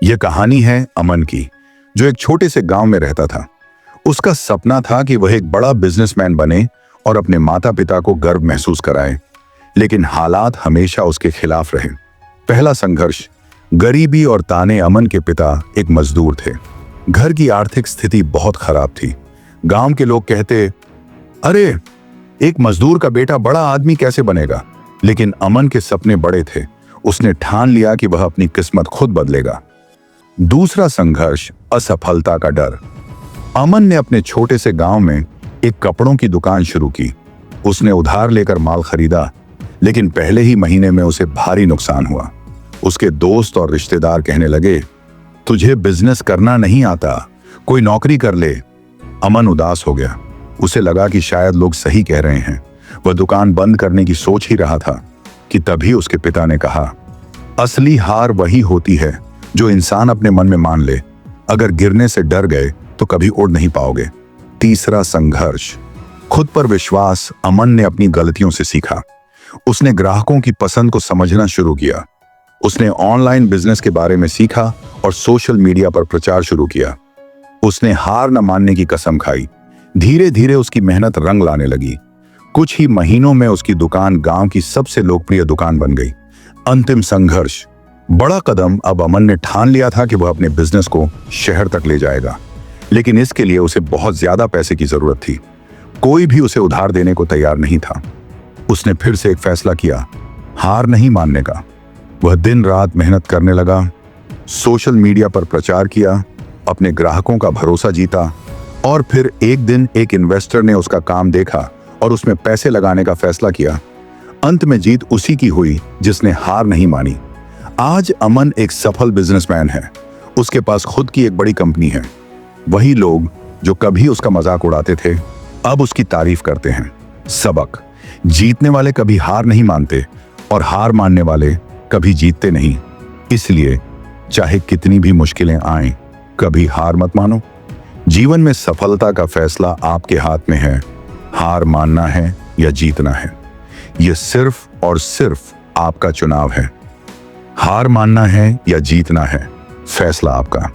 यह कहानी है अमन की, जो एक छोटे से गांव में रहता था। उसका सपना था कि वह एक बड़ा बिजनेसमैन बने और अपने माता पिता को गर्व महसूस कराए, लेकिन हालात हमेशा उसके खिलाफ रहे। पहला संघर्ष, गरीबी और ताने। अमन के पिता एक मजदूर थे। घर की आर्थिक स्थिति बहुत खराब थी। गांव के लोग कहते, अरे एक मजदूर का बेटा बड़ा आदमी कैसे बनेगा? लेकिन अमन के सपने बड़े थे। उसने ठान लिया कि वह अपनी किस्मत खुद बदलेगा। दूसरा संघर्ष, असफलता का डर। अमन ने अपने छोटे से गांव में एक कपड़ों की दुकान शुरू की। उसने उधार लेकर माल खरीदा, लेकिन पहले ही महीने में उसे भारी नुकसान हुआ। उसके दोस्त और रिश्तेदार कहने लगे, तुझे बिजनेस करना नहीं आता, कोई नौकरी कर ले। अमन उदास हो गया। उसे लगा कि शायद लोग सही कह रहे हैं। वह दुकान बंद करने की सोच ही रहा था कि तभी उसके पिता ने कहा, असली हार वही होती है जो इंसान अपने मन में मान ले। अगर गिरने से डर गए तो कभी उड़ नहीं पाओगे। तीसरा संघर्ष, खुद पर विश्वास। अमन ने अपनी गलतियों से सीखा। उसने ग्राहकों की पसंद को समझना शुरू किया। उसने ऑनलाइन बिजनेस के बारे में सीखा और सोशल मीडिया पर प्रचार शुरू किया। उसने हार न मानने की कसम खाई। धीरे धीरे उसकी मेहनत रंग लाने लगी। कुछ ही महीनों में उसकी दुकान गांव की सबसे लोकप्रिय दुकान बन गई। अंतिम संघर्ष, बड़ा कदम। अब अमन ने ठान लिया था कि वह अपने बिजनेस को शहर तक ले जाएगा, लेकिन इसके लिए उसे बहुत ज्यादा पैसे की जरूरत थी। कोई भी उसे उधार देने को तैयार नहीं था। उसने फिर से एक फैसला किया, हार नहीं मानने का। वह दिन रात मेहनत करने लगा, सोशल मीडिया पर प्रचार किया, अपने ग्राहकों का भरोसा जीता। और फिर एक दिन एक इन्वेस्टर ने उसका काम देखा और उसमें पैसे लगाने का फैसला किया। अंत में जीत उसी की हुई जिसने हार नहीं मानी। आज अमन एक सफल बिजनेसमैन है। उसके पास खुद की एक बड़ी कंपनी है। वही लोग जो कभी उसका मजाक उड़ाते थे, अब उसकी तारीफ करते हैं। सबक, जीतने वाले कभी हार नहीं मानते और हार मानने वाले कभी जीतते नहीं। इसलिए चाहे कितनी भी मुश्किलें आएं, कभी हार मत मानो। जीवन में सफलता का फैसला आपके हाथ में है। हार मानना है या जीतना है, यह सिर्फ और सिर्फ आपका चुनाव है। हार मानना है या जीतना है, फैसला आपका।